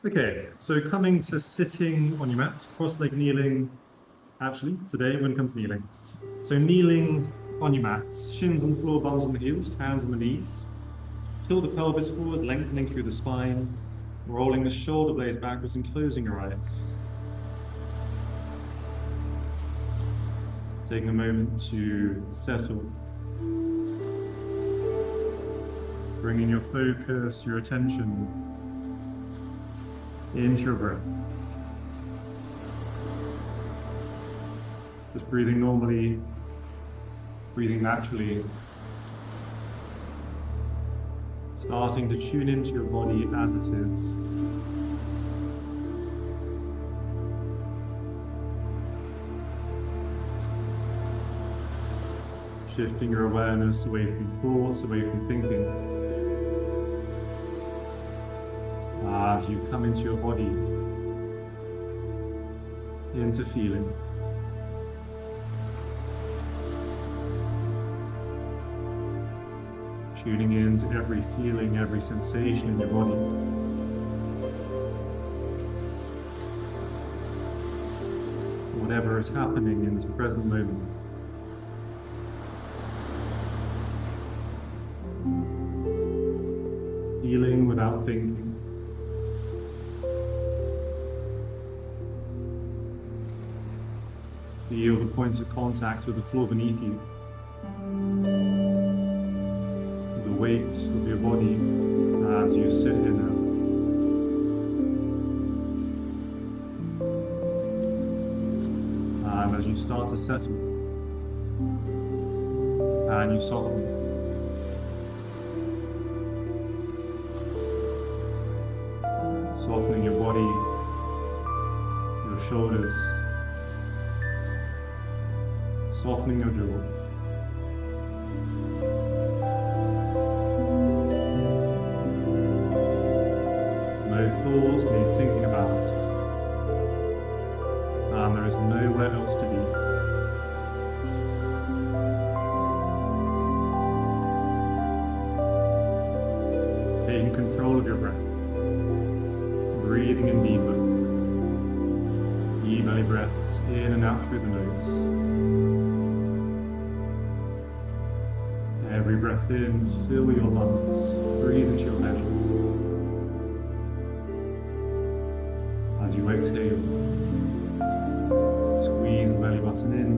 Okay, so coming to sitting on your mat, cross-legged kneeling, actually, today we're going to come to kneeling. So kneeling on your mats, shins on the floor, bums on the heels, hands on the knees. Tilt the pelvis forward, lengthening through the spine, rolling the shoulder blades backwards and closing your eyes. Taking a moment to settle. Bringing your focus, your attention into your breath. Just breathing normally, breathing naturally. Starting to tune into your body as it is. Shifting your awareness away from thoughts, away from thinking. As you come into your body, into feeling. Tuning into every feeling, every sensation in your body. Whatever is happening in this present moment. Feeling without thinking. Feel the points of contact with the floor beneath you. The weight of your body as you sit here now. And as you start to settle and you soften. Softening your body, your shoulders, softening your jaw. No thoughts need thinking about, and there is nowhere else to be. Taking control of your breath. Breathing in deeper. Deep belly breaths in and out through the nose. Every breath in, fill your lungs. Breathe into your belly. As you exhale, squeeze the belly button in,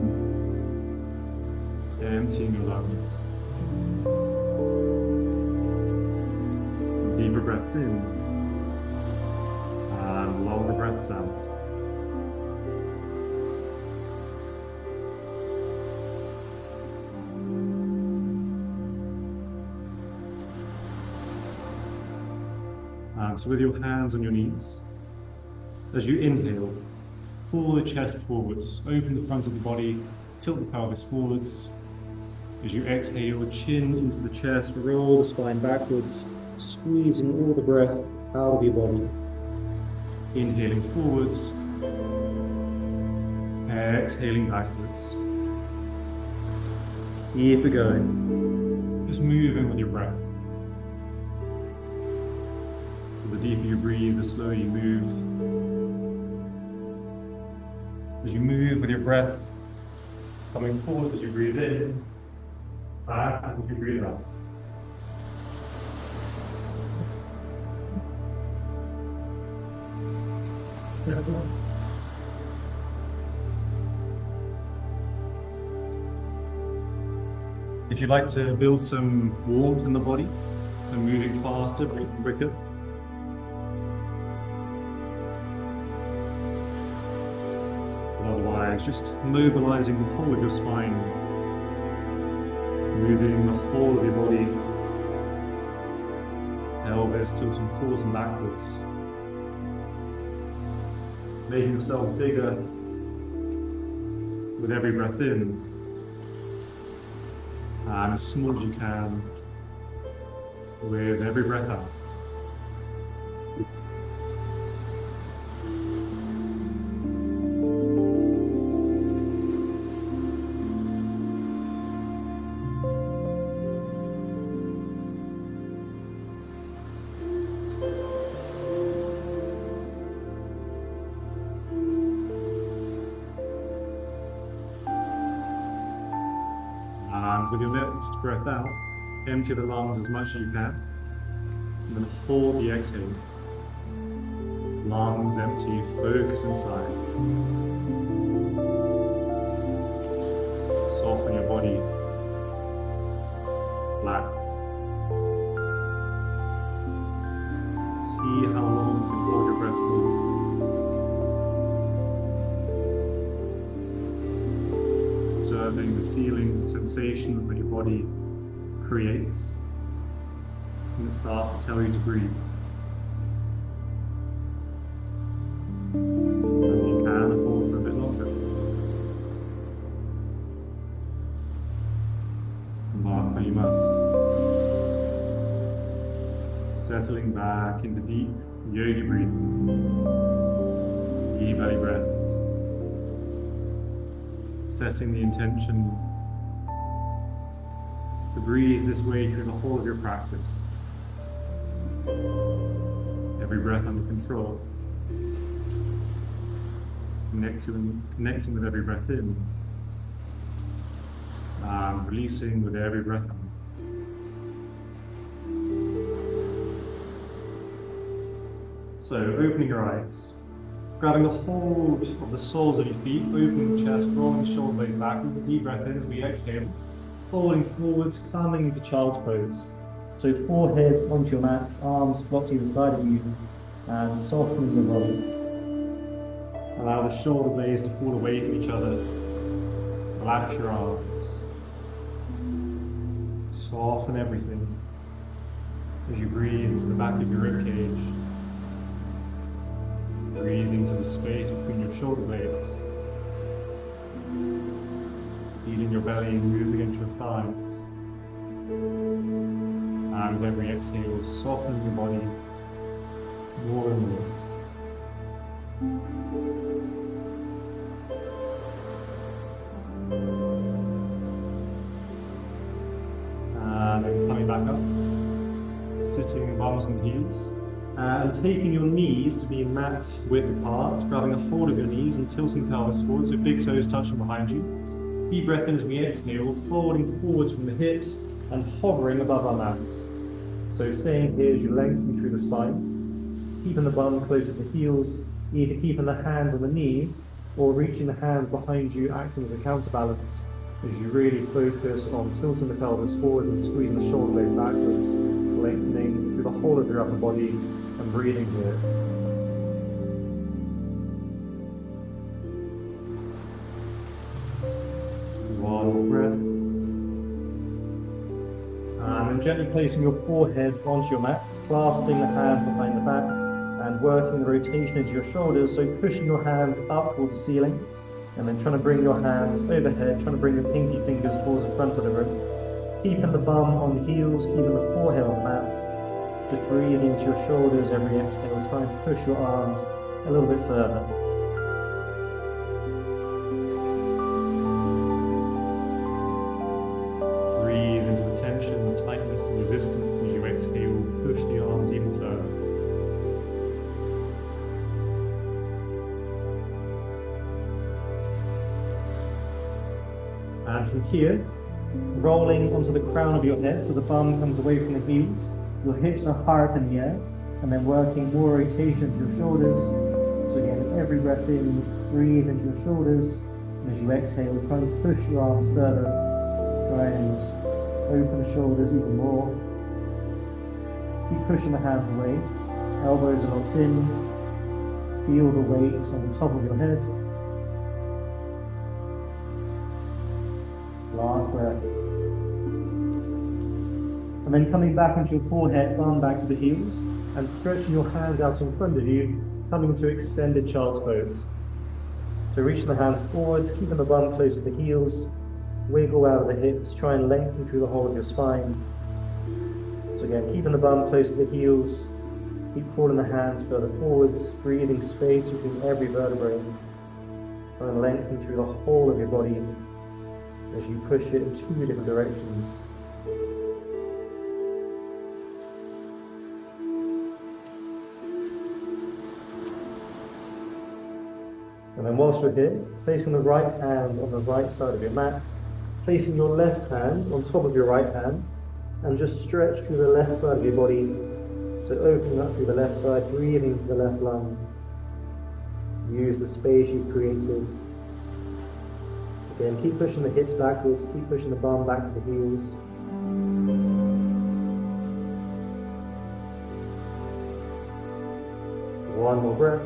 emptying your lungs. Deeper breaths in. And longer breaths out. And so with your hands on your knees, as you inhale, pull the chest forwards, open the front of the body, tilt the pelvis forwards. As you exhale, chin into the chest, roll the spine backwards, squeezing all the breath out of your body. Inhaling forwards, exhaling backwards. Keep it going. Just moving with your breath. So the deeper you breathe, the slower you move. As you move with your breath, coming forward as you breathe in, back as you breathe out. If you'd like to build some warmth in the body and moving faster, breathing quicker, but otherwise just mobilizing the whole of your spine, moving the whole of your body, pelvis tilting forwards and backwards. Making yourselves bigger with every breath in, and as small as you can with every breath out. with your next breath out, empty the lungs as much as you can, and then hold the exhale. Lungs empty, focus inside. Soften your body. Relax. See how long you can hold your breath for. Observing the feelings, the sensations that your body creates. And it starts to tell you to breathe. And you can hold for a bit longer. Embark when you must. Settling back into deep yogi breathing. Deep belly breaths. Setting the intention to breathe this way through the whole of your practice. Every breath under control. Connecting with every breath in. And releasing with every breath out. So, opening your eyes, grabbing a hold of the soles of your feet, opening the chest, rolling the shoulder blades backwards, deep breath in as we exhale, folding forwards, coming into child's pose. So foreheads onto your mats, arms flopped to either side of you, and soften the body. Allow the shoulder blades to fall away from each other. Relax your arms. Soften everything as you breathe into the back of your ribcage. Breathe into the space between your shoulder blades. Feeling your belly move against your thighs. And with every exhale, soften your body more and more. And then coming back up, sitting bums and heels. And taking your knees to be mat width apart, grabbing a hold of your knees and tilting the pelvis forward, so big toes touching behind you. Deep breath in as we exhale, folding forwards from the hips and hovering above our mats. So staying here as you lengthen through the spine, keeping the bum close to the heels, either keeping the hands on the knees or reaching the hands behind you, acting as a counterbalance as you really focus on tilting the pelvis forward and squeezing the shoulder blades backwards, lengthening through the whole of your upper body and breathing here. One more breath. And then gently placing your foreheads onto your mats, clasping the hands behind the back and working the rotation into your shoulders, so pushing your hands up towards the ceiling and then trying to bring your hands overhead, trying to bring your pinky fingers towards the front of the room. Keeping the bum on the heels, keeping the forehead on the mats. Just breathe into your shoulders every exhale, try and push your arms a little bit further. Breathe into the tension, the tightness, the resistance as you exhale, push the arms even further. And from here, rolling onto the crown of your head, so the bum comes away from the heels, your hips are higher up in the air, and then working more rotation to your shoulders. So again, every breath in, breathe into your shoulders, and as you exhale, try and push your arms further, try and open the shoulders even more. Keep pushing the hands away, elbows are locked in, feel the weight on the top of your head. Last breath. And then coming back onto your forehead, bum back to the heels, and stretching your hands out in front of you, coming to extended child's pose. So reaching the hands forwards, keeping the bum close to the heels, wiggle out of the hips, try and lengthen through the whole of your spine. So again, keeping the bum close to the heels, keep crawling the hands further forwards, breathing space between every vertebrae, try and lengthen through the whole of your body as you push it in two different directions. And then whilst you're here, placing the right hand on the right side of your mats, placing your left hand on top of your right hand and just stretch through the left side of your body. So opening up through the left side, breathing into the left lung. Use the space you've created. Again, keep pushing the hips backwards, keep pushing the bum back to the heels. One more breath.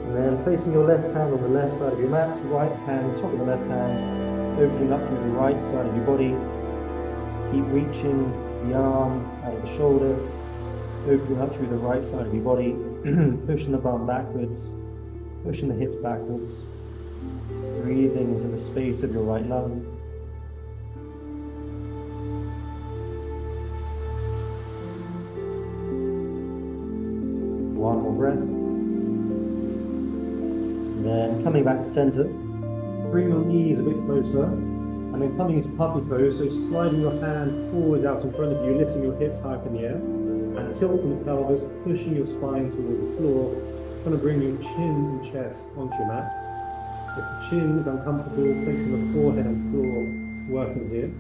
And then placing your left hand on the left side of your mat, right hand on top of the left hand, opening up through the right side of your body. Keep reaching the arm out of the shoulder, opening up through the right side of your body, pushing the bum backwards, pushing the hips backwards, breathing into the space of your right lung. One more breath. And then coming back to center, bring your knees a bit closer, and then coming into puppy pose, so sliding your hands forward out in front of you, lifting your hips high up in the air, and tilting the pelvis, pushing your spine towards the floor, trying to bring your chin and chest onto your mats. If the chin is uncomfortable, placing the forehead on the floor, working here.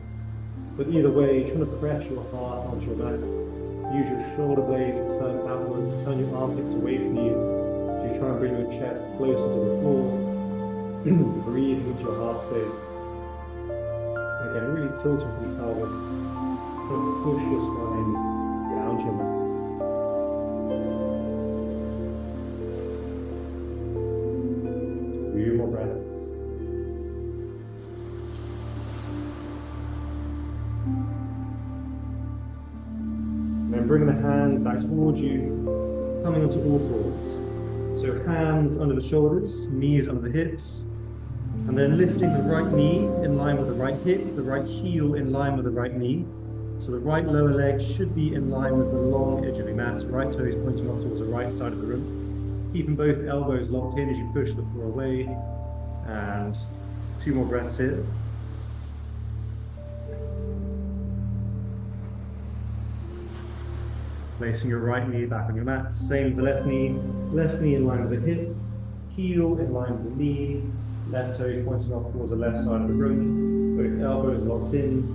But either way, trying to press your heart onto your mats. Use your shoulder blades to turn outwards, turn your armpits away from you. So you try and bring your chest closer to the floor. Breathe into your heart space. Again, really tilting from the pelvis. Trying to push your spine down to your mats. Few more breaths. And then bringing the hand back towards you, coming onto all fours. So hands under the shoulders, knees under the hips, and then lifting the right knee in line with the right hip, the right heel in line with the right knee. So the right lower leg should be in line with the long edge of your mat, right toes pointing up towards the right side of the room. Keeping both elbows locked in as you push the floor away. And 2 more breaths here. Placing your right knee back on your mat. Same with the left knee in line with the hip, heel in line with the knee, left toe pointing up towards the left side of the room, both elbows locked in,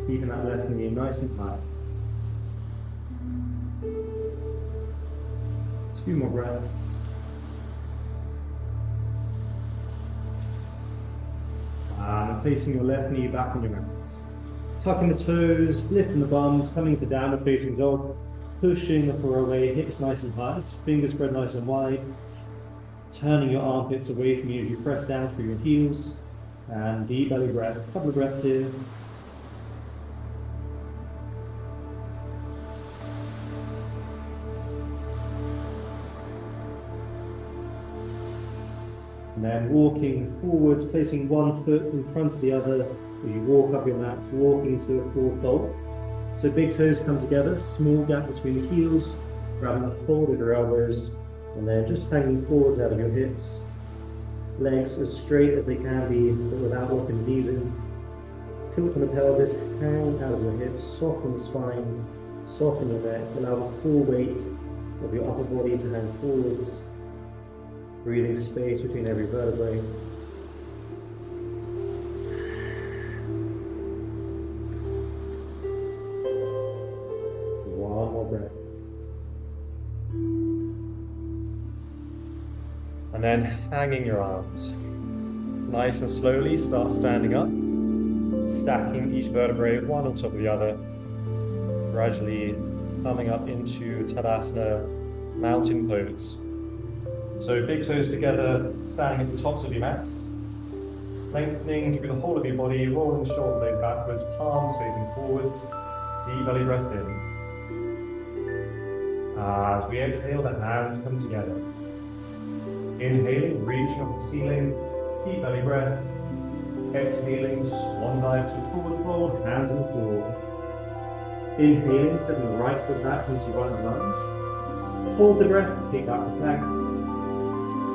keeping that left knee nice and high. 2 more breaths. And placing your left knee back on your mats. Tucking the toes, lifting the bums, coming to downward facing dog, pushing the floor away, hips nice and high, fingers spread nice and wide, turning your armpits away from you as you press down through your heels, and deep belly breaths, couple of breaths here. And then walking forwards, placing one foot in front of the other as you walk up your mats, walking to a forward fold. So big toes come together, small gap between the heels, grabbing the fold of your elbows, and then just hanging forwards out of your hips. Legs as straight as they can be, but without locking the knees in. Tilting the pelvis, hang out of your hips, soften the spine, soften your neck, allow the full weight of your upper body to hang forwards. Breathing space between every vertebrae. One more breath. And then hanging your arms. Nice and slowly start standing up, stacking each vertebrae one on top of the other, gradually coming up into Tadasana, mountain pose. So big toes together, standing at the tops of your mats, lengthening through the whole of your body, rolling the shoulder blades backwards, palms facing forwards, deep belly breath in. As we exhale, the hands come together. Inhaling, reach up the ceiling, deep belly breath. Exhaling, swan dive to forward fold, hands on the floor. Inhaling, setting the right foot back into runner's lunge. Hold the breath, kick back to plank.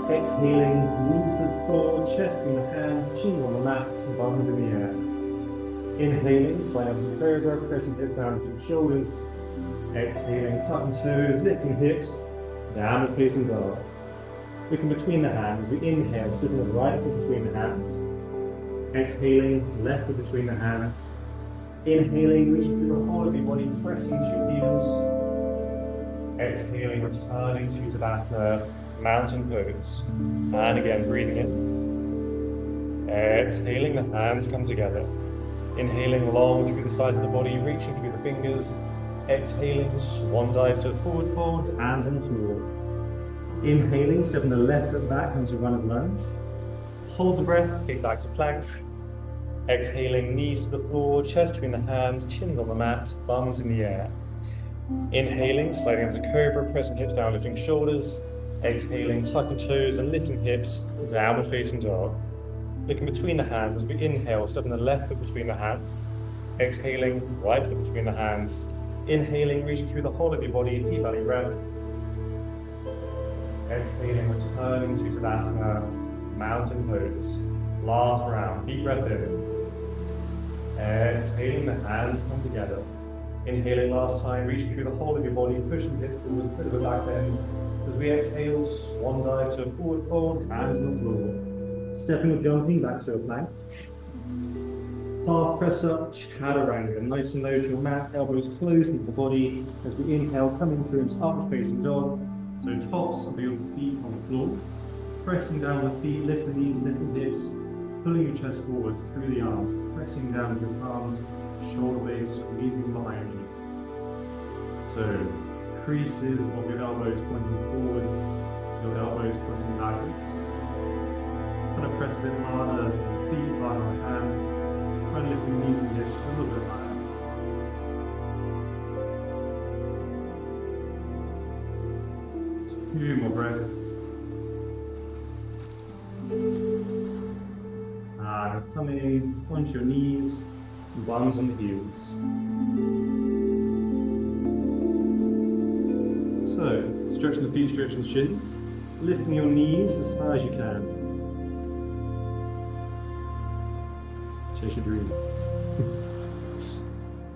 Exhaling, knees to the floor, chest between the hands, chin on the mat, bums in the air. Inhaling, slide up to the cobra, pressing hips down to the shoulders. Exhaling, tucking toes, lifting hips, downward facing dog. Looking between the hands, we inhale, slipping the right foot between the hands. Exhaling, left foot between the hands. Inhaling, reaching through the whole of your body, pressing to your heels. Exhaling, returning to Tadasana, mountain pose. And again, breathing in. Exhaling, the hands come together. Inhaling long through the sides of the body, reaching through the fingers. Exhaling, swan dive to a forward fold, hands on the floor. Inhaling, stepping the left foot back onto runner's lunge. Hold the breath, kick back to plank. Exhaling, knees to the floor, chest between the hands, chin on the mat, thumbs in the air. Inhaling, sliding up to cobra, pressing hips down, lifting shoulders. Exhaling, tucking toes and lifting hips, downward facing dog. Looking between the hands as we inhale, stepping the left foot between the hands. Exhaling, right foot between the hands. Inhaling, reaching through the whole of your body, deep belly breath. Exhaling, returning to Tadasana, mountain pose. Last round, deep breath in. Exhaling, the hands come together. Inhaling last time, reaching through the whole of your body, pushing hips with a bit of a back bend. As we exhale, swan dive to a forward fold, hands on the floor. Stepping or jumping back to a plank. Half press up, chaturanga. Nice and low to your mat, elbows close into the body. As we inhale, coming through into upward facing dog. So tops of your feet on the floor. Pressing down the feet, lift the knees, lift the hips. Pulling your chest forwards through the arms, pressing down with your palms, shoulder blades squeezing behind you. So, creases of your elbows pointing forwards, your elbows pointing backwards. Kind of press a bit harder on the feet, harder on the hands. Try and lift the knees and hips a little bit higher. Two more breaths. And coming onto your knees, bums on the heels. So, stretching the feet, stretching the shins, lifting your knees as high as you can. Chase your dreams.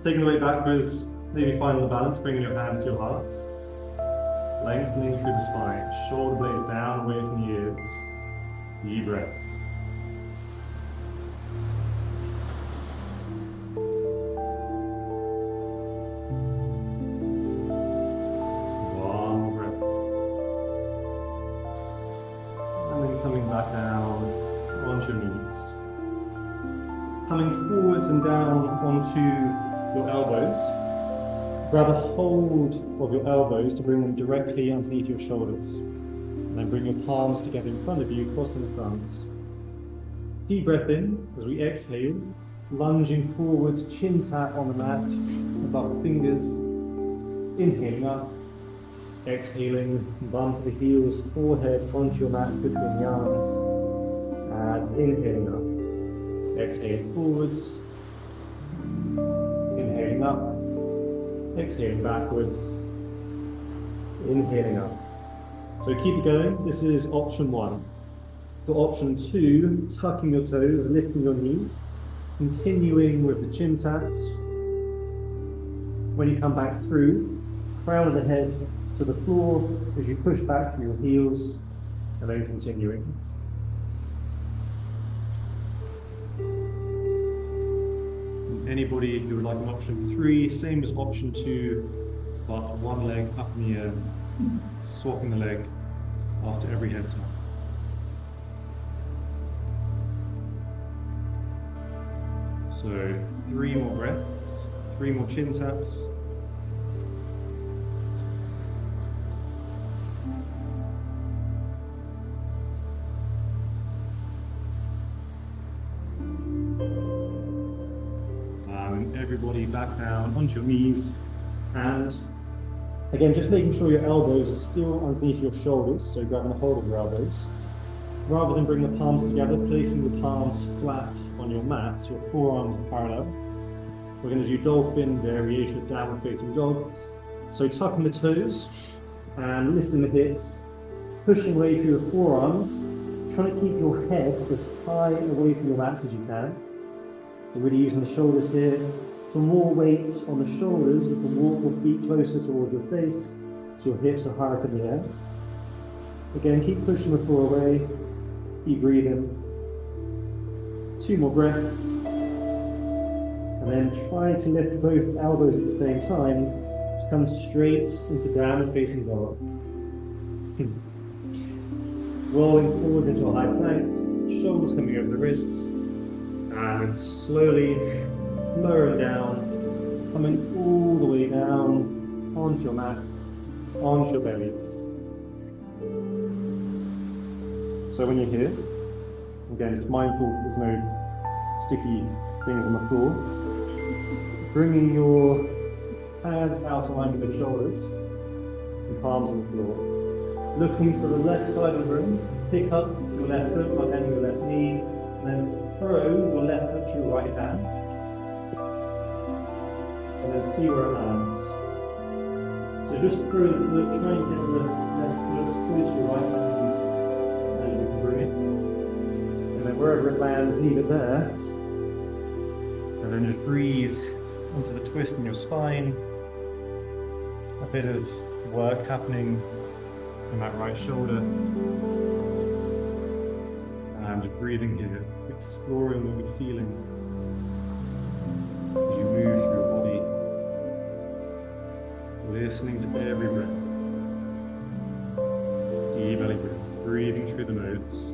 Taking the weight backwards, maybe find the balance, bringing your hands to your hearts. Lengthening through the spine, shoulder blades down, away from the ears. Deep breaths. Back down onto your knees. Coming forwards and down onto your elbows. Grab a hold of your elbows to bring them directly underneath your shoulders. And then bring your palms together in front of you, crossing the thumbs. Deep breath in as we exhale, lunging forwards, chin tap on the mat, above the fingers. Inhaling up. Exhaling, bum to the heels, forehead onto your mat between the arms. And inhaling up. Exhaling forwards. Inhaling up. Exhaling backwards. Inhaling up. So keep it going. This is option 1. For option 2, tucking your toes, lifting your knees. Continuing with the chin taps. When you come back through, crown of the head to the floor as you push back through your heels, and then continuing. And anybody who would like an option 3, same as option 2, but one leg up in the air, swapping the leg after every head tap. So 3 more breaths, 3 more chin taps. Everybody back down onto your knees, and again just making sure your elbows are still underneath your shoulders, so grabbing a hold of your elbows. Rather than bring the palms together, placing the palms flat on your mat, so your forearms are parallel. We're going to do dolphin variation of downward facing dog. So tucking the toes and lifting the hips, pushing away through the forearms, trying to keep your head as high away from your mats as you can. We're really using the shoulders here. For more weight on the shoulders, you can walk your feet closer towards your face, so your hips are higher up in the air. Again, keep pushing the floor away, keep breathing. 2 more breaths. And then try to lift both elbows at the same time to come straight into downward facing dog. Rolling forward into a high plank, shoulders coming over the wrists, and slowly lowering down, coming all the way down onto your mats, onto your bellies. So when you're here, again, just mindful there's no sticky things on the floor. Bringing your hands out in line with your shoulders and palms on the floor. Looking to the left side of the room, pick up your left foot by bending your left knee, and then throw your left foot to your right hand. And then see where it lands. So just throw the foot, try and get the left foot close to your right hand, and you can bring it. And then wherever it lands, leave it there. And then just breathe into the twist in your spine. A bit of work happening in that right shoulder. And just breathing here, exploring what you're feeling as you move through your body. Listening to every breath. Deep belly breaths, breathing through the nose.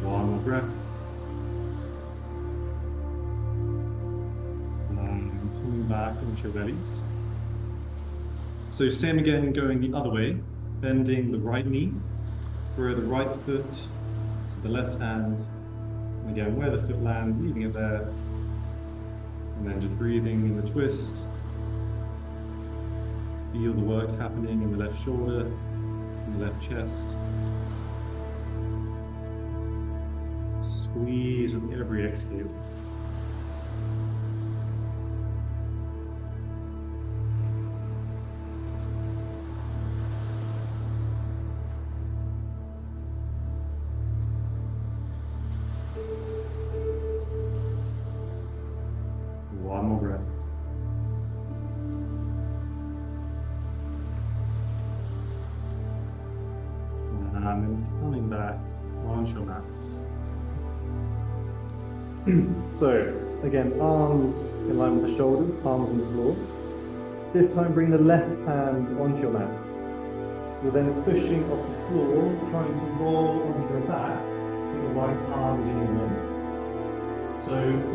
One more breath. And pulling back into your bellies. So same again, going the other way, bending the right knee, throw the right foot to the left hand, and again where the foot lands, leaving it there, and then just breathing in the twist. Feel the work happening in the left shoulder, in the left chest. Squeeze with every exhale. One more breath. And then coming back onto your mats. So, again, arms in line with the shoulder, palms on the floor. This time bring the left hand onto your mats. You're then pushing off the floor, trying to roll onto your back with the right arm is in your middle. So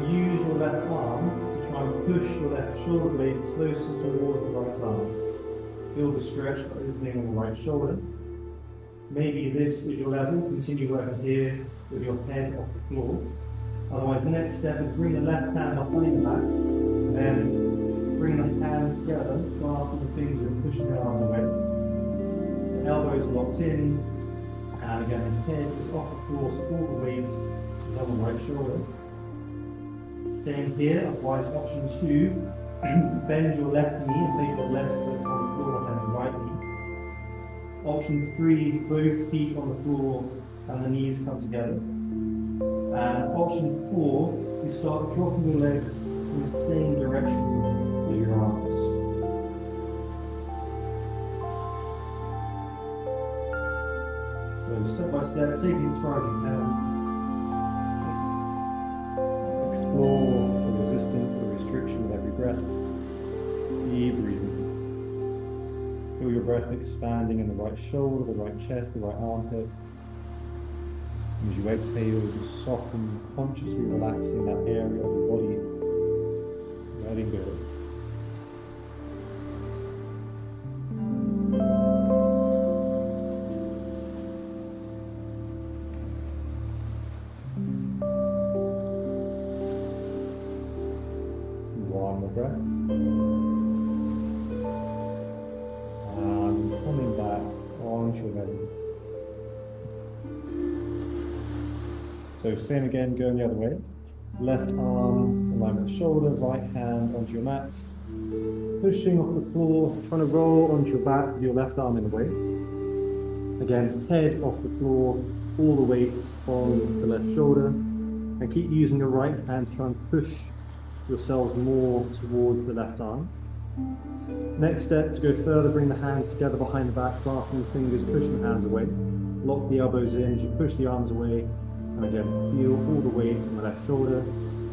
use your left arm to try and push your left shoulder blade closer towards the right arm. Feel the stretch by opening on the right shoulder. Maybe this is your level, continue working here with your head off the floor. Otherwise, the next step is bring the left hand behind the back, and then bring the hands together, clasping the fingers and pushing the arms away. So elbows locked in, and again the head is off the floor, so all the weight is on the right shoulder. Staying here, otherwise option 2, bend your left knee and place your left foot on the floor and your right knee. Option 3, both feet on the floor and the knees come together. And option 4, you start dropping your legs in the same direction as your arms. So step by step, taking as far as you can. Explore the resistance, the restriction of every breath. Deep breathing. Feel your breath expanding in the right shoulder, the right chest, the right armpit. As you exhale, you soften, consciously relaxing that area of the body, letting go. One more breath. And coming back onto your bellies. So same again, going the other way. Left arm in line with the shoulder, right hand onto your mats. Pushing off the floor, trying to roll onto your back with your left arm in the way. Again, head off the floor, all the weight on the left shoulder, and keep using your right hand to try and push yourselves more towards the left arm. Next step, to go further, bring the hands together behind the back, clasping the fingers, pushing the hands away. Lock the elbows in as you push the arms away, and again, feel all the weight on the left shoulder.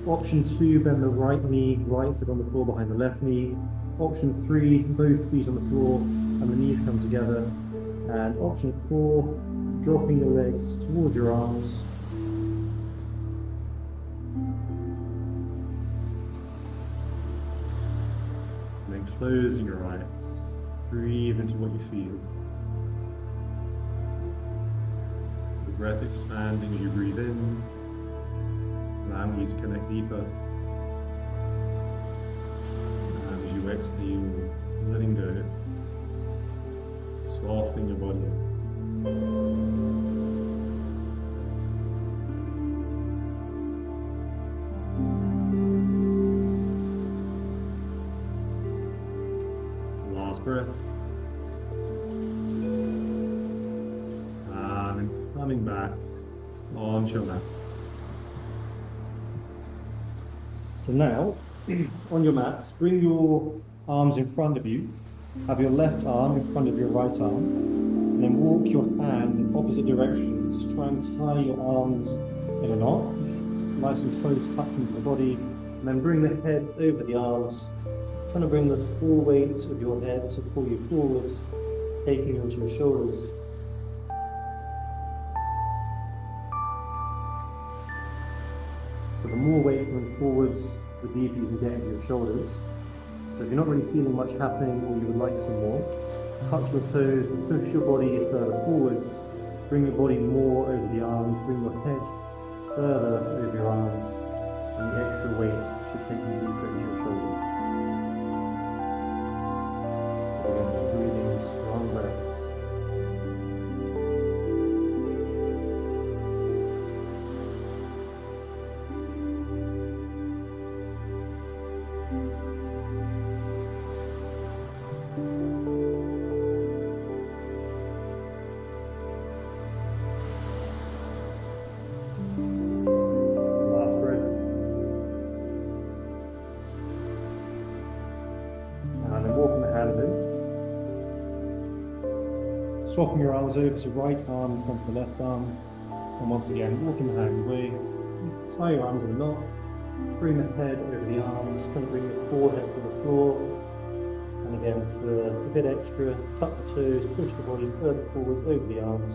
Option 2, bend the right knee, right foot on the floor behind the left knee. Option 3, both feet on the floor and the knees come together. And option 4, dropping the legs towards your arms. And then closing your eyes. Breathe into what you feel. The breath expanding as you breathe in, allowing you to connect deeper. And as you exhale, letting go, softening your body. Last breath. And then coming back onto your mats. So now, on your mats, bring your arms in front of you. Have your left arm in front of your right arm. And then walk your hands in opposite directions. Try and tie your arms in a knot, nice and close, tucked into the body. And then bring the head over the arms. Trying to bring the full weight of your head to pull you forwards, taking you onto your shoulders. But the more weight coming forwards, the deeper you can get into your shoulders. So if you're not really feeling much happening, or you would like some more, tuck your toes, push your body further forwards, bring your body more over the arms, bring your head further over your arms, and the extra weight should take you deeper into your shoulders. Again, breathing strong breaths. Last breath. And then walking the hands in. Swapping your arms over, so right arm in front of the left arm. And once again, walking the hands away. Tie your arms in a knot. Bring the head over the arms. Kind of bring the forehead to the floor. And again, for a bit extra, tuck the toes, push the body further forward over the arms.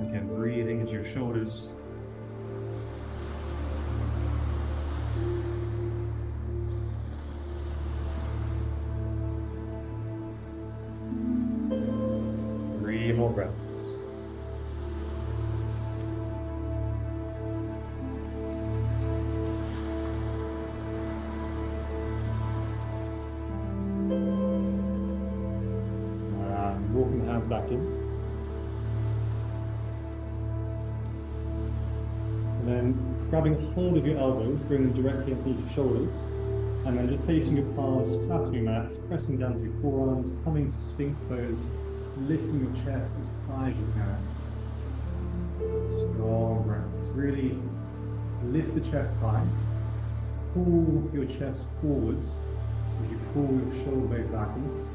Again, breathing into your shoulders. Three more breaths. Walking the hands back in. And then grabbing hold of your elbows, bring them directly into your shoulders. And then just placing your palms flat on your mat, pressing down to your forearms, coming to Sphinx pose, lifting your chest as high as you can. Strong breaths. Really lift the chest high. Pull your chest forwards as you pull your shoulder blades backwards.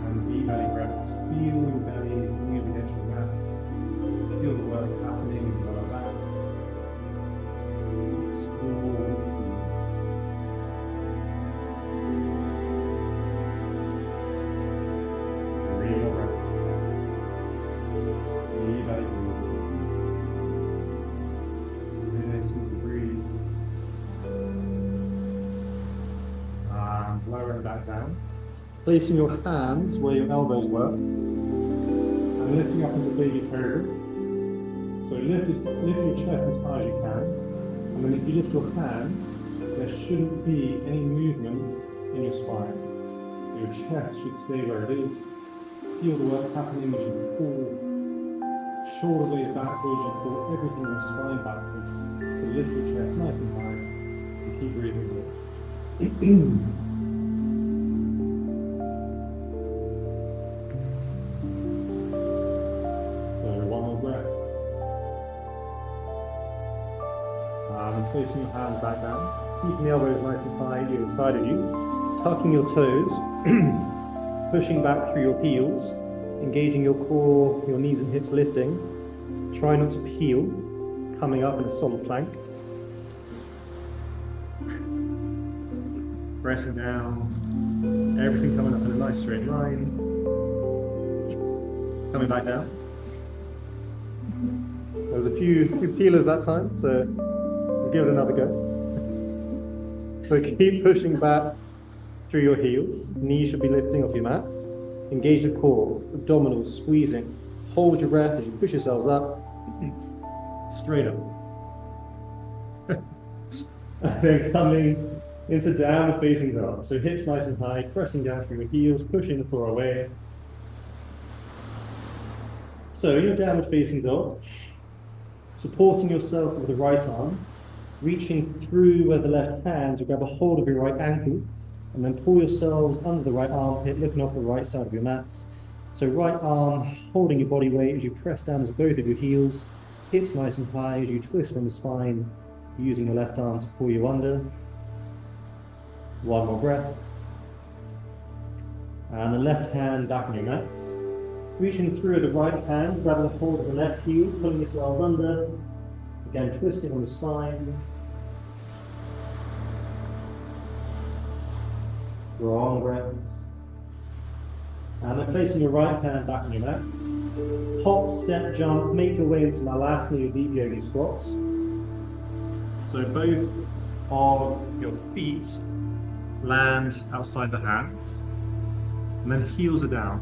And deep belly breaths. Feel your belly moving against your mats. Feel the work happening in the lower back. Explore what you feel. Real breaths. Deep belly breathing. Nice and breathe. And lowering back down. Placing your hands where your elbows were and lifting up into baby cobra. So lift your chest as high as you can, and then if you lift your hands, there shouldn't be any movement in your spine. Your chest should stay where it is. Feel the work happening as you pull shoulder blades backwards, you pull everything in your spine backwards. So lift your chest nice and high and keep breathing. keeping the elbows nice and high either side of you, tucking your toes, pushing back through your heels, engaging your core, your knees and hips lifting. Try not to peel, coming up in a solid plank. Pressing down, everything coming up in a nice straight line. Coming back down. There was a few peelers that time, so we'll give it another go. So keep pushing back through your heels. Knees should be lifting off your mats. Engage the core, abdominals squeezing. Hold your breath as you push yourselves up. Straight up. And then coming into downward facing dog. So hips nice and high, pressing down through your heels, pushing the floor away. So in your downward facing dog, supporting yourself with the right arm, reaching through with the left hand to grab a hold of your right ankle, and then pull yourselves under the right armpit, looking off the right side of your mats. So right arm holding your body weight as you press down into both of your heels, hips nice and high as you twist from the spine, using your left arm to pull you under. One more breath. And the left hand back on your mats. Reaching through the right hand, grabbing a hold of the left heel, pulling yourselves under. Again, twisting on the spine. Long breaths. And then placing your right hand back on your mats. Hop, step, jump, make your way into Malasana or deep yogi squats. So both of your feet land outside the hands, and then heels are down.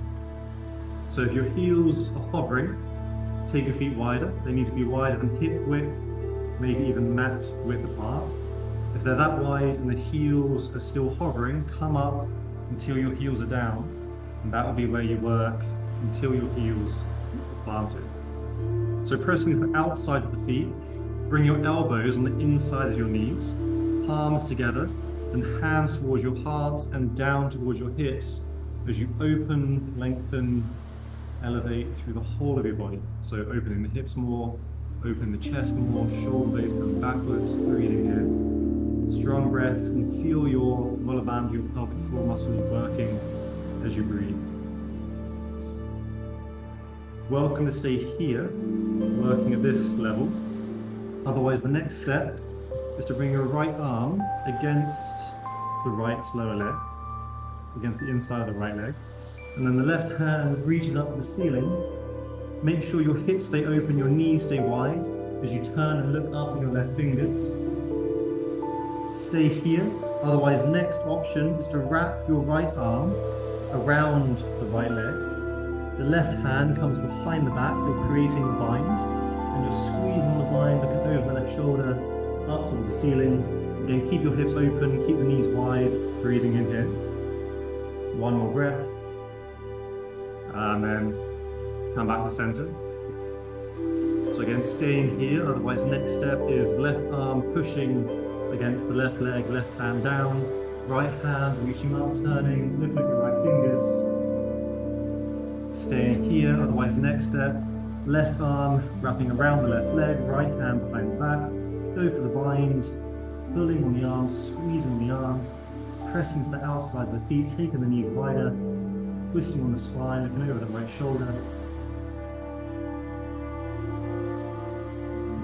So if your heels are hovering, take your feet wider. They need to be wider than hip width, maybe even mat width apart. If they're that wide and the heels are still hovering, come up until your heels are down, and that will be where you work until your heels are planted. So pressing to the outsides of the feet, bring your elbows on the insides of your knees, palms together, and hands towards your heart and down towards your hips as you open, lengthen, elevate through the whole of your body. So opening the hips more, opening the chest more, shoulder blades coming backwards, breathing here. Strong breaths, and feel your lower band, your pelvic floor muscles working as you breathe. Welcome to stay here, working at this level. Otherwise, the next step is to bring your right arm against the right lower leg, against the inside of the right leg. And then the left hand reaches up to the ceiling. Make sure your hips stay open, your knees stay wide as you turn and look up with your left fingers. Stay here. Otherwise, next option is to wrap your right arm around the right leg. The left hand comes behind the back, you're creating a bind, and you're squeezing the bind, looking over the left shoulder, up towards the ceiling. Again, keep your hips open, keep the knees wide, breathing in here. One more breath. And then come back to center. So again, staying here, otherwise next step is left arm pushing against the left leg, left hand down, right hand reaching up, turning, looking at your right fingers. Staying here, otherwise next step, left arm wrapping around the left leg, right hand behind the back, go for the bind, pulling on the arms, squeezing the arms, pressing to the outside of the feet, taking the knees wider, twisting on the spine, looking over the right shoulder.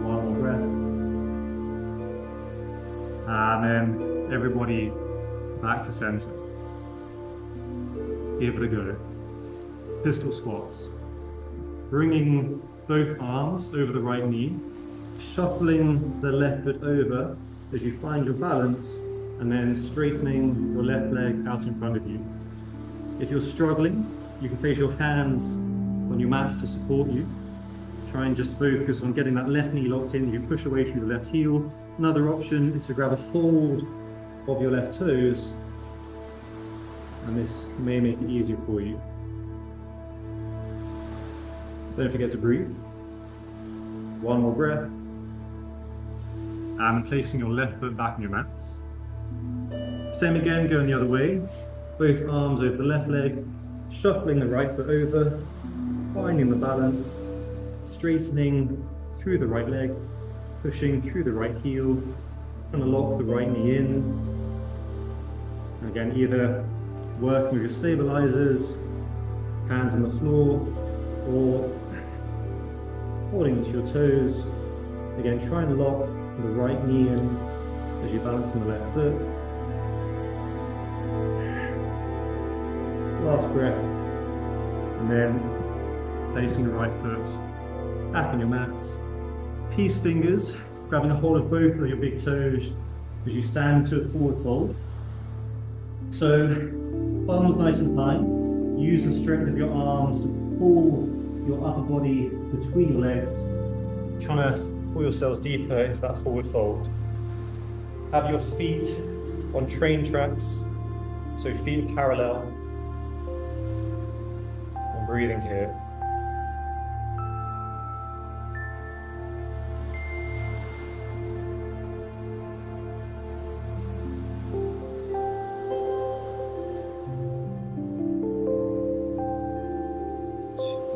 One more breath. And then everybody back to center. Give it a go. Pistol squats. Bringing both arms over the right knee, shuffling the left foot over as you find your balance, and then straightening your left leg out in front of you. If you're struggling, you can place your hands on your mats to support you. Try and just focus on getting that left knee locked in as you push away through the left heel. Another option is to grab a hold of your left toes, and this may make it easier for you. Don't forget to breathe. One more breath. And placing your left foot back on your mats. Same again, going the other way. Both arms over the left leg, shuffling the right foot over, finding the balance, straightening through the right leg, pushing through the right heel, Trying to lock the right knee in. And again, either working with your stabilizers, hands on the floor, or holding onto your toes. Again, try and lock the right knee in as you balance on the left foot. Last breath. And then placing the right foot back on your mats. Peace fingers, grabbing a hold of both of your big toes as you stand to a forward fold. So, palms nice and high. Use the strength of your arms to pull your upper body between your legs, trying to pull yourselves deeper into that forward fold. Have your feet on train tracks, so feet parallel. And breathing here.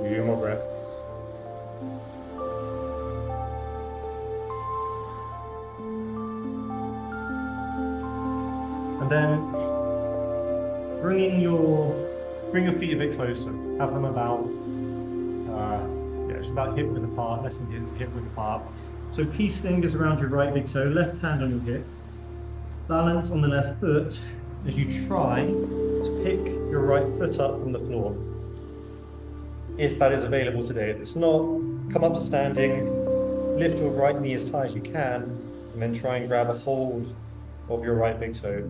Few more breaths. And then bring your feet a bit closer. Have them about just about hip width apart, less than hip width apart. So peace fingers around your right big toe, left hand on your hip. Balance on the left foot as you try to pick your right foot up from the floor, if that is available today. If it's not, come up to standing, lift your right knee as high as you can, and then try and grab a hold of your right big toe.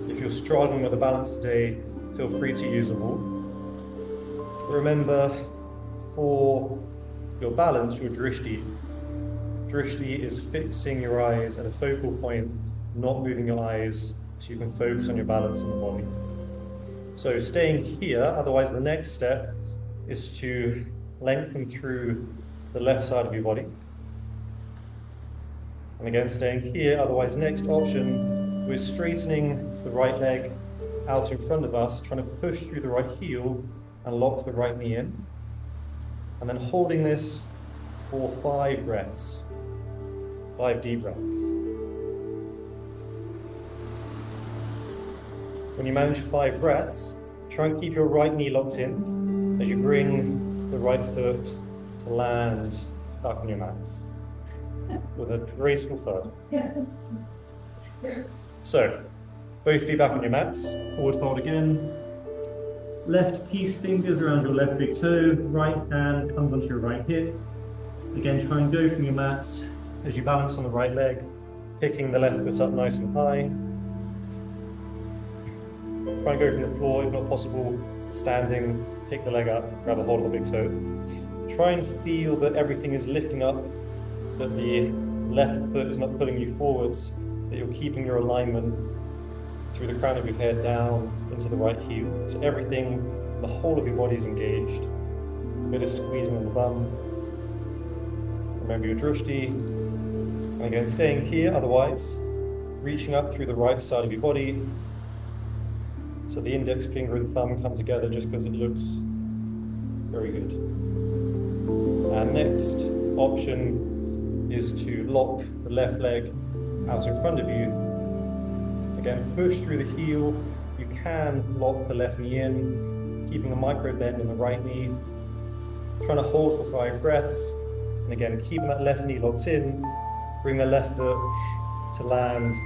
If you're struggling with the balance today, feel free to use a wall. Remember, for your balance, your drishti. Drishti is fixing your eyes at a focal point, not moving your eyes, so you can focus on your balance in the body. So staying here, otherwise the next step is to lengthen through the left side of your body. And again, staying here, otherwise next option, we're straightening the right leg out in front of us, trying to push through the right heel and lock the right knee in. And then holding this for 5 breaths, 5 deep breaths. When you manage 5 breaths, try and keep your right knee locked in as you bring the right foot to land back on your mats with a graceful thud. So, both feet back on your mats, forward fold again. Left peace fingers around your left big toe, right hand comes onto your right hip. Again, try and go from your mats as you balance on the right leg, picking the left foot up nice and high. Try and go from the floor, if not possible, standing, pick the leg up, grab a hold of the big toe. Try and feel that everything is lifting up, that the left foot is not pulling you forwards, that you're keeping your alignment through the crown of your head down into the right heel. So everything, the whole of your body is engaged. A bit of squeezing on the bum. Remember your drishti. And again, staying here, otherwise, reaching up through the right side of your body. So the index finger and thumb come together just because it looks very good. And next option is to lock the left leg out in front of you. Again, push through the heel. You can lock the left knee in, keeping a micro bend in the right knee. Trying to hold for 5 breaths. And again, keeping that left knee locked in, bring the left foot to land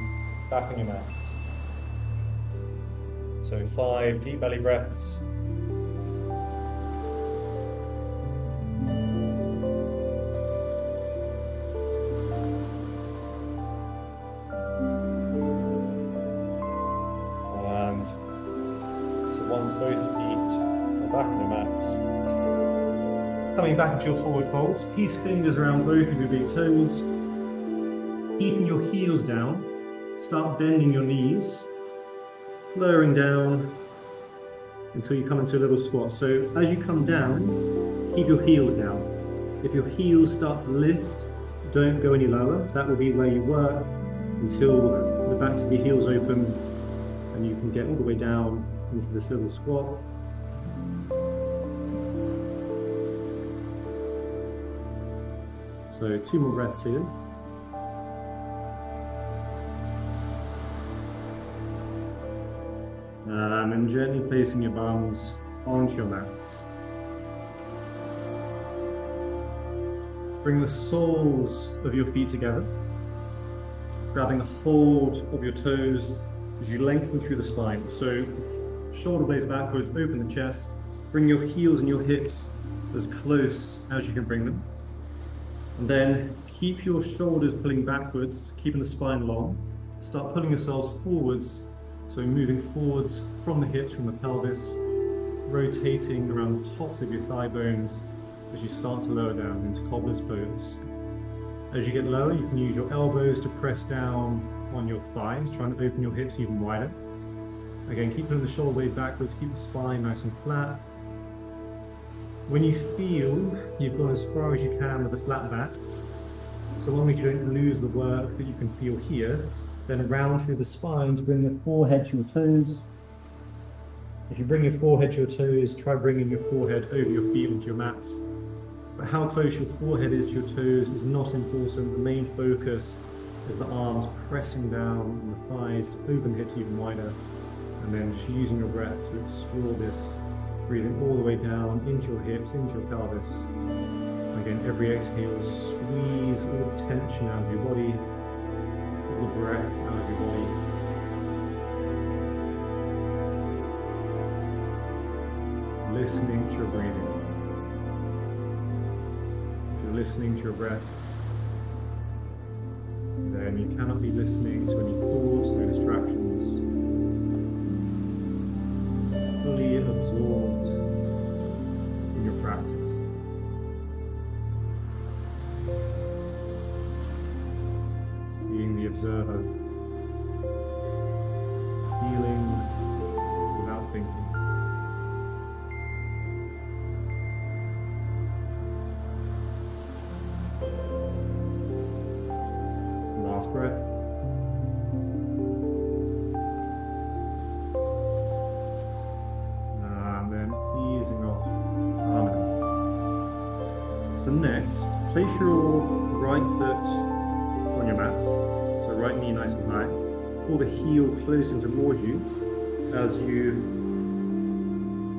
back on your mats. So 5 deep belly breaths. And so once both feet are back on your mats, coming back into your forward folds, peace fingers around both of your big toes, keeping your heels down, start bending your knees, lowering down until you come into a little squat. So as you come down, keep your heels down. If your heels start to lift, don't go any lower. That will be where you work until the backs of your heels open and you can get all the way down into this little squat. So 2 more breaths here. And gently placing your bums onto your mats. Bring the soles of your feet together, grabbing a hold of your toes as you lengthen through the spine. So shoulder blades backwards, open the chest, bring your heels and your hips as close as you can bring them. And then keep your shoulders pulling backwards, keeping the spine long. Start pulling yourselves forwards, so moving forwards from the hips, from the pelvis, rotating around the tops of your thigh bones as you start to lower down into cobbler's pose. As you get lower, you can use your elbows to press down on your thighs, trying to open your hips even wider. Again, keep pulling the shoulder blades backwards, keep the spine nice and flat. When you feel you've gone as far as you can with a flat back, so long as you don't lose the work that you can feel here, then round through the spine to bring your forehead to your toes. If you bring your forehead to your toes, try bringing your forehead over your feet onto your mats. But how close your forehead is to your toes is not important. The main focus is the arms pressing down on the thighs to open the hips even wider, and then just using your breath to explore this, breathing all the way down into your hips, into your pelvis. Again, every exhale, squeeze all the tension out of your body, all the breath out of your body. Listening to your breathing. If you're listening to your breath, then you cannot be listening to any thoughts, no distractions. Fully absorbed in your practice. Being the observer, feeling without thinking. Last breath. And then easing off. So next, place your right foot on your mats. So right knee nice and high. Pull the heel close in towards you as you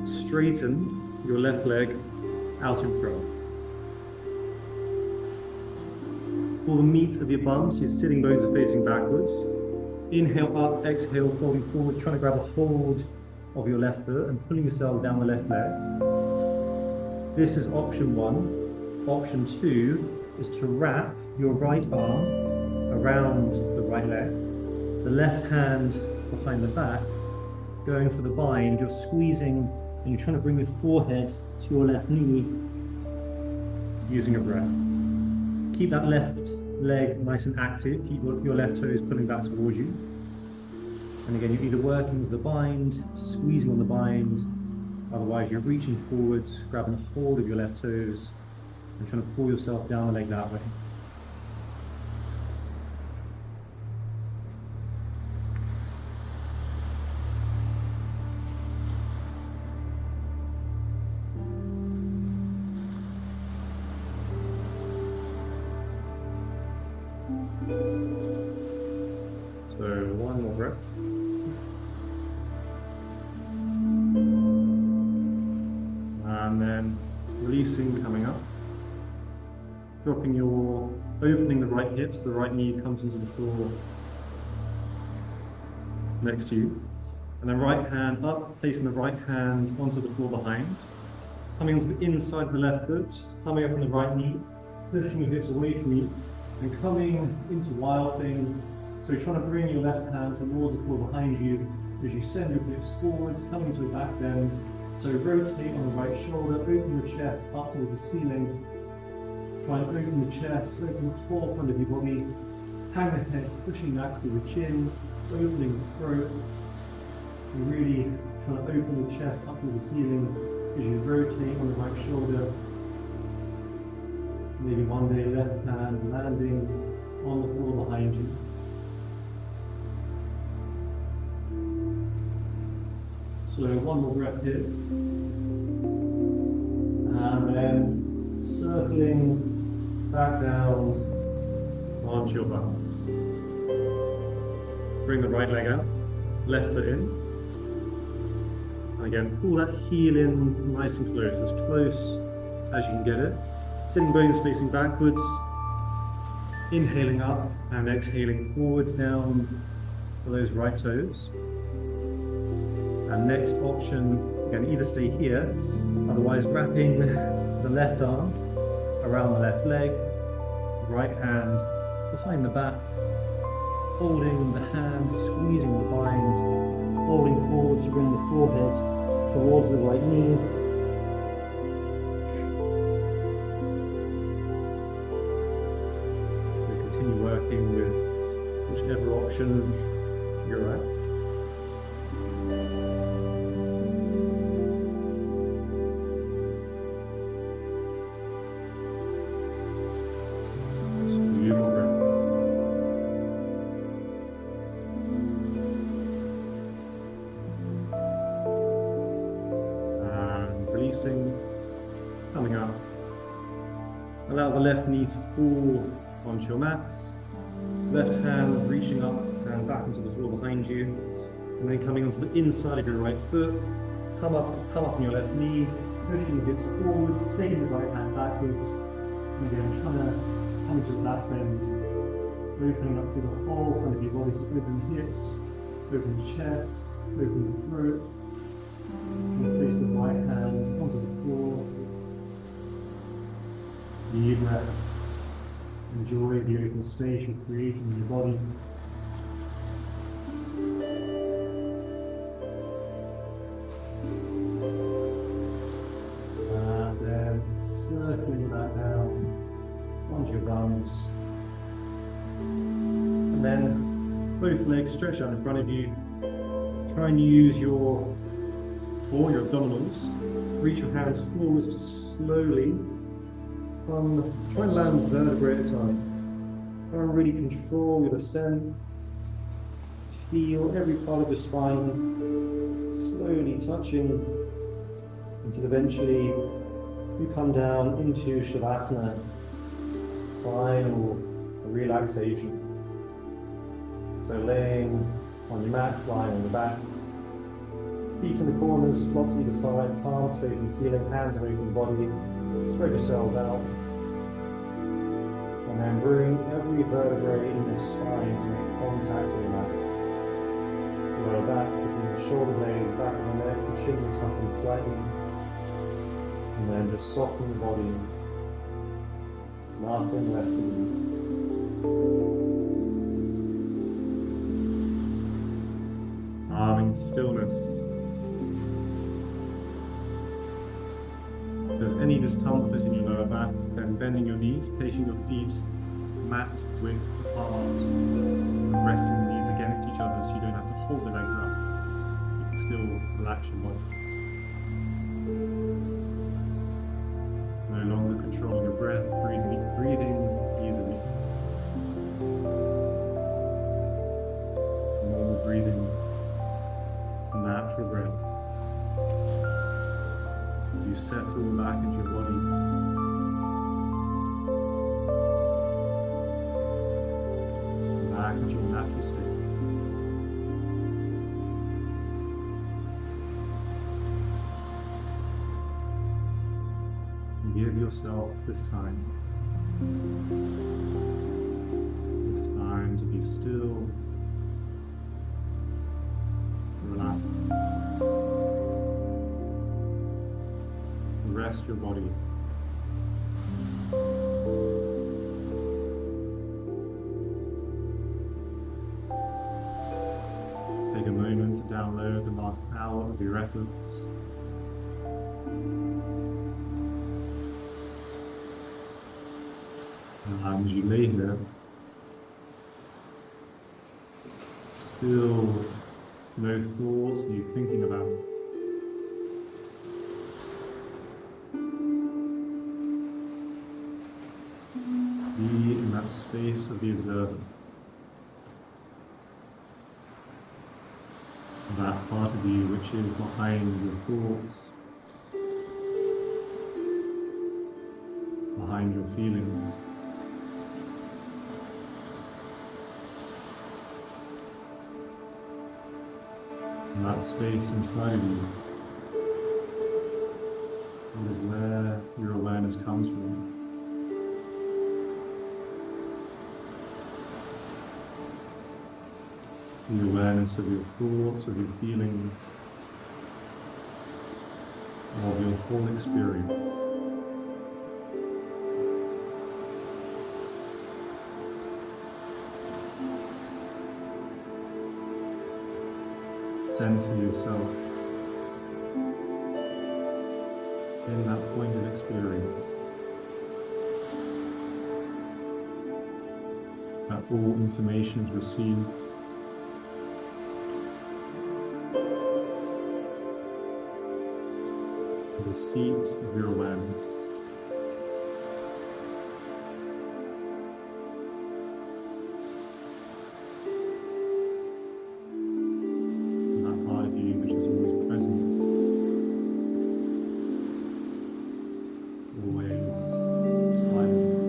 straighten your left leg out in front. Pull the meat of your bum so your sitting bones are facing backwards. Inhale up, exhale, folding forward, trying to grab a hold of your left foot and pulling yourself down the left leg. This is option one. Option two is to wrap your right arm around the right leg, the left hand behind the back, going for the bind. You're squeezing and you're trying to bring your forehead to your left knee using your breath. Keep that left leg nice and active. Keep your left toes pulling back towards you. And again, you're either working with the bind, squeezing on the bind, otherwise you're reaching forwards, grabbing a hold of your left toes and trying to pull yourself down the leg that way. So one more breath. And then releasing, coming up. Dropping opening the right hips, the right knee comes into the floor next to you. And then right hand up, placing the right hand onto the floor behind. Coming onto the inside of the left foot, coming up on the right knee, pushing your hips away from you, and coming into wild thing. So you're trying to bring your left hand towards the floor behind you as you send your hips forwards, coming to a back bend. So rotate on the right shoulder, open your chest up towards the ceiling. Try and open the chest, open the whole front of your body. Hang the head, pushing back through the chin, opening the throat. You're really trying to open the chest up towards the ceiling as you rotate on the right shoulder. Maybe one day left hand landing on the floor behind you. So one more breath here. And then circling back down onto your buttocks. Bring the right leg out, left foot in. And again, pull that heel in nice and close as you can get it. Sitting bones facing backwards, inhaling up and exhaling forwards down for those right toes. And next option, again, either stay here, otherwise wrapping the left arm around the left leg, right hand behind the back, holding the hands, squeezing the bind, folding forwards to bring the forehead towards the right knee. We continue working with whichever option you're at. Coming up. Allow the left knee to fall onto your mats. Left hand reaching up and back into the floor behind you. And then coming onto the inside of your right foot. Come up on your left knee, pushing the hips forwards, taking the right hand backwards. And again, trying to come to a back bend. Opening up through the whole front of your body. So open the hips, open the chest, open the throat. And place the right hand onto the floor. Deep breaths. Enjoy the open space you're creating in your body. And then circling back down onto your thumbs. And then both legs stretch out in front of you. Try and use your abdominals. Reach your hands forwards to slowly try and land vertebrae at a time. Try and really control your descent. Feel every part of your spine slowly touching until eventually you come down into Shavasana, final relaxation. So laying on your mats, lying on your backs. Feet in the corners, flops either side, palms facing the ceiling, hands away from the body. Spread yourselves out. And then bring every vertebrae in your spine to make contact with your mats. Lower back between the shoulder blade, back of the neck, the chin will tuck in slightly. And then just soften the body. Nothing left to do. Calming to stillness. If there's any discomfort in your lower back, then bending your knees, placing your feet mat width apart, and resting the knees against each other so you don't have to hold the legs up. You can still relax your body. No longer controlling your breath, breathing easily. Normal breathing, natural breaths. You settle back into your body. Back into your natural state. And give yourself this time. This time to be still, relaxed. Rest your body. Take a moment to download the last hour of your efforts. And you lay here, still no thoughts you're thinking about. Be in that space of the observer. That part of you which is behind your thoughts, behind your feelings. And that space inside of you awareness comes from. The awareness of your thoughts, of your feelings, of your whole experience. Center yourself in that point of experience. That all information is received. The seat of your awareness. And that part of you which is always present, always silent.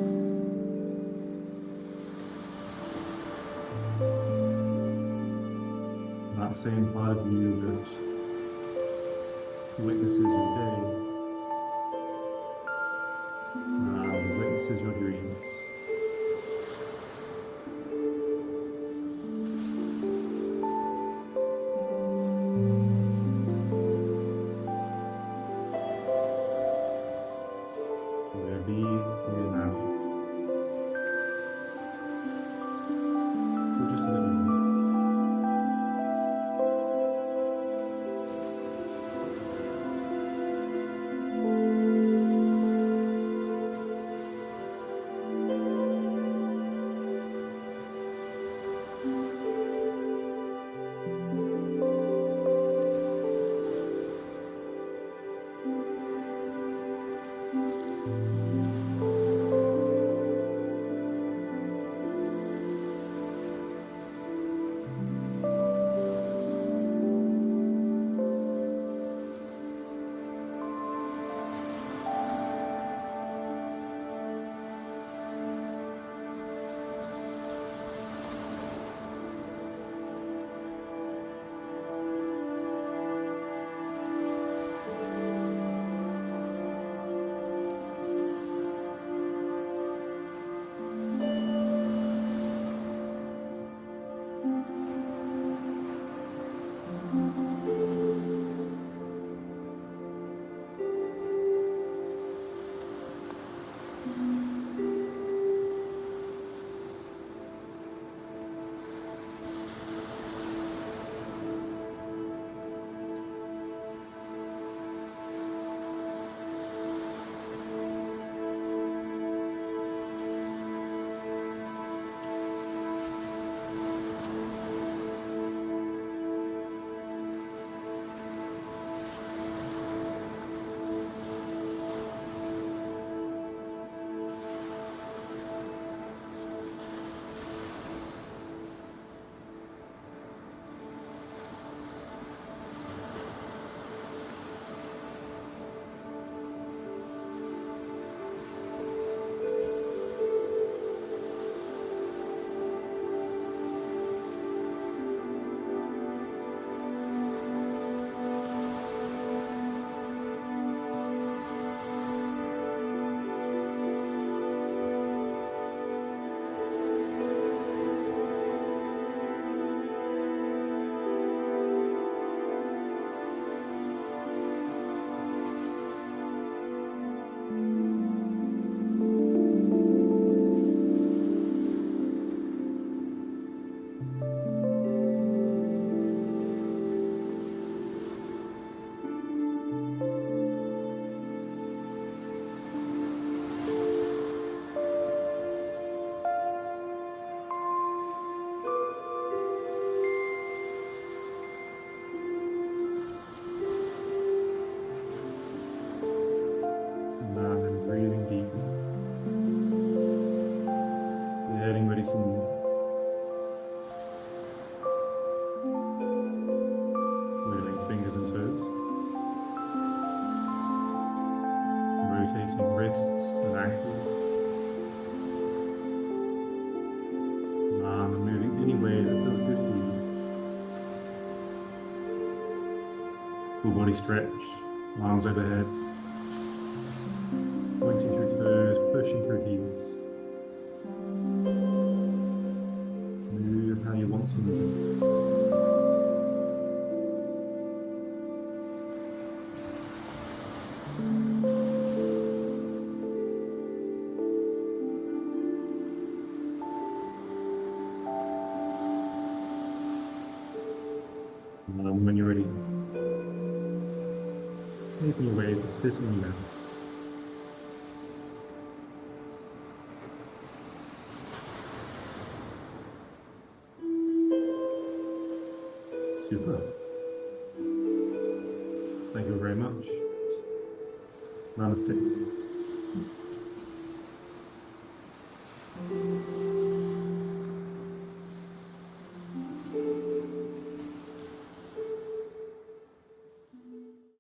And that same part of you that witnesses your day, and witnesses your dreams. There be here now. For just a little moment. rotating wrists and ankles. And moving any way that feels good for you. Full body stretch, arms overhead. When pointing through toes, pushing through heels. Move how you want to move. And when you're ready, making your way to sit on your legs. Super. Thank you very much. Namaste.